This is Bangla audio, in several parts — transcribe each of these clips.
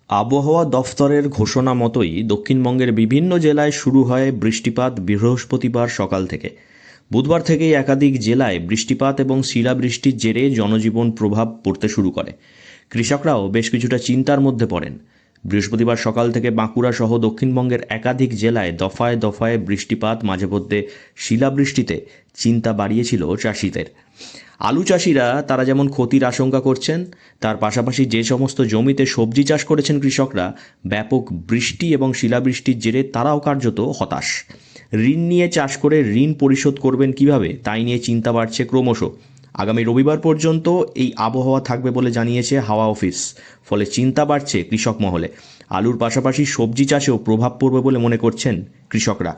আবহাওয়া দফতরের ঘোষণা মতোই দক্ষিণবঙ্গের বিভিন্ন জেলায় শুরু হয় বৃষ্টিপাত বৃহস্পতিবার সকাল থেকে। বুধবার থেকেই একাধিক জেলায় বৃষ্টিপাত এবং শিলাবৃষ্টির জেরে জনজীবন প্রভাব পড়তে শুরু করে। কৃষকরাও বেশ কিছুটা চিন্তার মধ্যে পড়েন। বৃহস্পতিবার সকাল থেকে বাঁকুড়া সহ দক্ষিণবঙ্গের একাধিক জেলায় দফায় দফায় বৃষ্টিপাত, মাঝে মধ্যে শিলাবৃষ্টিতে চিন্তা বাড়িয়েছিল চাষিদের। আলু চাষিরা তারা যেমন ক্ষতির আশঙ্কা করছেন, তার পাশাপাশি যে সমস্ত জমিতে সবজি চাষ করেছেন কৃষকরা, ব্যাপক বৃষ্টি এবং শিলাবৃষ্টির জেরে তারাও কার্যত হতাশ। ঋণ নিয়ে চাষ করে ঋণ পরিশোধ করবেন কিভাবে, তাই নিয়ে চিন্তা বাড়ছে ক্রমশ। আগামী রবিবার পর্যন্ত এই আবহাওয়া থাকবে বলে জানিয়েছে হাওয়া অফিস। ফলে চিন্তা বাড়ছে কৃষক মহলে। আলুর পাশাপাশি সবজি চাষেও প্রভাব পড়বে বলে মনে করছেন কৃষকরা।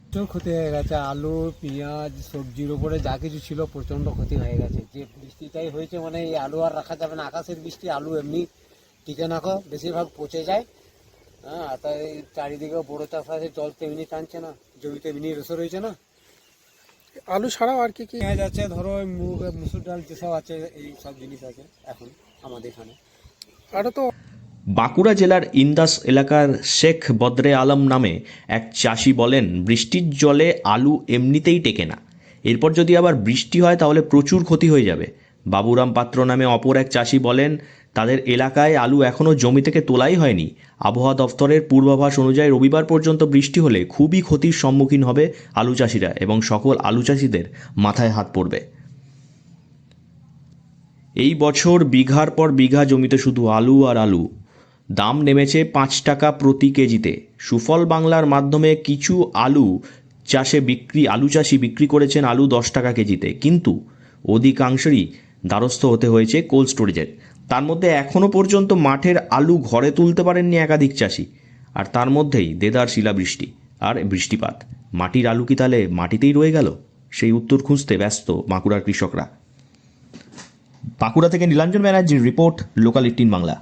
প্রচুর ক্ষতি হয়ে গেছে। আলু, পেঁয়াজ, সবজির উপরে যা কিছু ছিল প্রচণ্ড ক্ষতি হয়ে গেছে। যে বৃষ্টিটাই হয়েছে মানে এই আলু আর রাখা যাবে না। আকাশের বৃষ্টি, আলু এমনি টিকে নাকো, বেশিরভাগ পচে যায়। হ্যাঁ, আর তাই চারিদিকে বড়ো চাষ আছে, জল তো এমনি টানছে না, জমিতে এমনি রসে রয়েছে না। আলু ছাড়াও আর কি কি পেঁয়াজ আছে, ধরো ওই মুগ, মুসুর ডাল যেসব আছে, এই সব জিনিস আছে এখন আমাদের এখানে। আরও তো বাঁকুড়া জেলার ইন্দাস এলাকার শেখ বদরে আলম নামে এক চাষি বলেন, বৃষ্টির জলে আলু এমনিতেই টেকে না, এরপর যদি আবার বৃষ্টি হয় তাহলে প্রচুর ক্ষতি হয়ে যাবে। বাবুরাম পাত্র নামে অপর এক চাষি বলেন, তাদের এলাকায় আলু এখনও জমি থেকে তোলাই হয়নি। আবহাওয়া দফতরের পূর্বাভাস অনুযায়ী রবিবার পর্যন্ত বৃষ্টি হলে খুবই ক্ষতির সম্মুখীন হবে আলু চাষিরা এবং সকল আলু চাষিদের মাথায় হাত পড়বে। এই বছর বিঘার পর বিঘা জমিতে শুধু আলু আর আলু। দাম নেমেছে 5 টাকা প্রতি কেজিতে। সুফল বাংলার মাধ্যমে কিছু আলু চাষি বিক্রি করেছেন আলু 10 টাকা কেজিতে, কিন্তু অধিকাংশেরই দ্বারস্থ হতে হয়েছে কোল্ড স্টোরেজের। তার মধ্যে এখনও পর্যন্ত মাঠের আলু ঘরে তুলতে পারেননি একাধিক চাষি। আর তার মধ্যেই দেদার শিলাবৃষ্টি আর বৃষ্টিপাত। মাটির আলু কি তাহলে মাটিতেই রয়ে গেল? সেই উত্তর খুঁজতে ব্যস্ত বাঁকুড়ার কৃষকরা। বাঁকুড়া থেকে নীলাঞ্জন ব্যানার্জির রিপোর্ট, লোকাল 18 বাংলা।